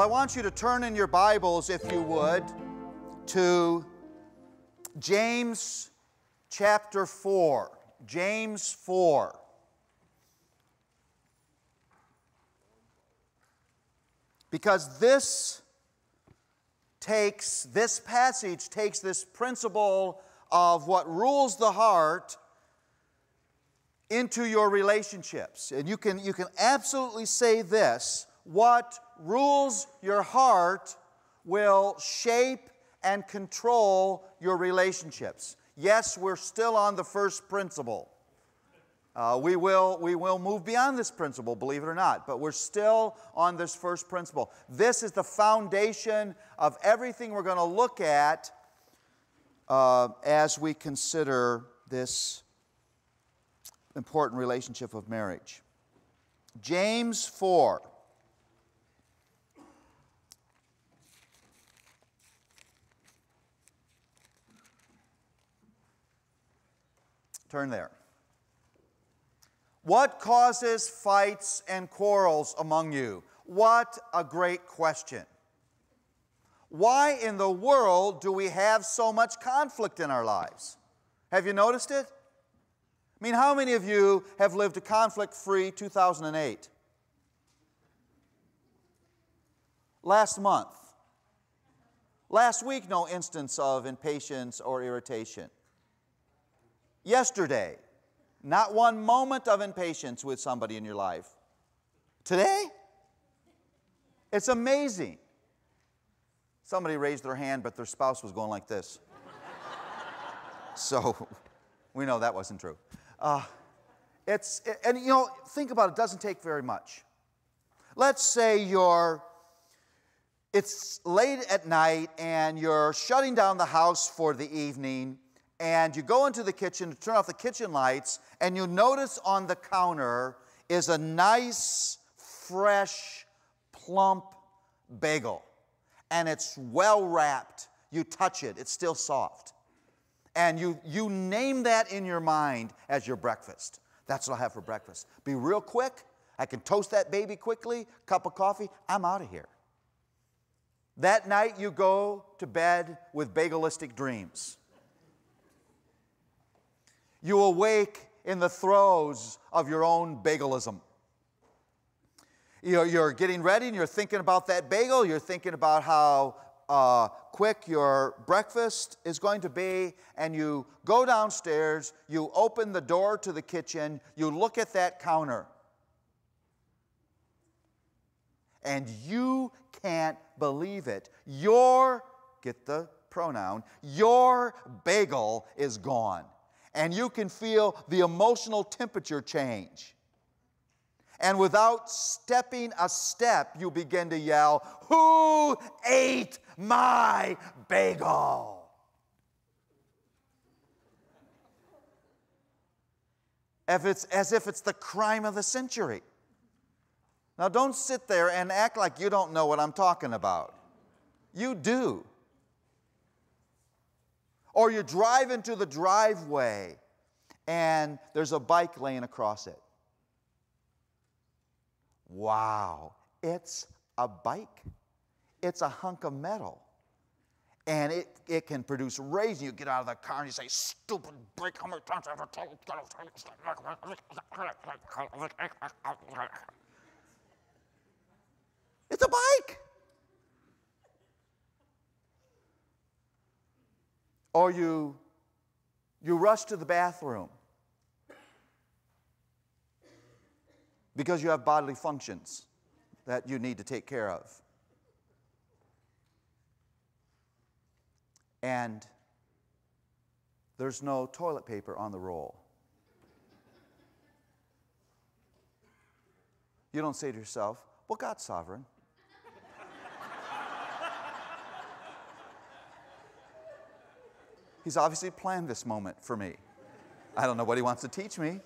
I want you to turn in your Bibles, if you would, to James chapter 4. James 4. Because this passage takes this principle of what rules the heart into your relationships. And you can absolutely say this: what rules your heart will shape and control your relationships. Yes, we're still on the first principle. We will move beyond this principle, believe it or not, but we're still on this first principle. This is the foundation of everything we're going to look at as we consider this important relationship of marriage. James 4. Turn there. What causes fights and quarrels among you? What a great question. Why in the world do we have so much conflict in our lives? Have you noticed it? I mean, how many of you have lived a conflict-free 2008? Last month. Last week, no instance of impatience or irritation. Yesterday, not one moment of impatience with somebody in your life. Today? It's amazing. Somebody raised their hand, but their spouse was going like this. So, we know that wasn't true. And you know, think about it, it doesn't take very much. Let's say it's late at night and you're shutting down the house for the evening, and you go into the kitchen to turn off the kitchen lights, and you notice on the counter is a nice, fresh, plump bagel. And it's well wrapped. You touch it, it's still soft. And you name that in your mind as your breakfast. That's what I'll have for breakfast. Be real quick. I can toast that baby quickly, cup of coffee, I'm out of here. That night you go to bed with bagelistic dreams. You awake in the throes of your own bagelism. You're getting ready and you're thinking about that bagel. You're thinking about how quick your breakfast is going to be. And you go downstairs, you open the door to the kitchen, you look at that counter. And you can't believe it. Get the pronoun, your bagel is gone. And you can feel the emotional temperature change. And without stepping a step, you begin to yell, "Who ate my bagel?" As if it's the crime of the century. Now don't sit there and act like you don't know what I'm talking about. You do. Or you drive into the driveway and there's a bike laying across it. Wow, it's a bike. It's a hunk of metal. And it can produce rage. You get out of the car and you say, "Stupid bike, how many times have I told you?" It's a bike. Or you rush to the bathroom because you have bodily functions that you need to take care of. And there's no toilet paper on the roll. You don't say to yourself, "Well, God's sovereign. He's obviously planned this moment for me. I don't know what He wants to teach me,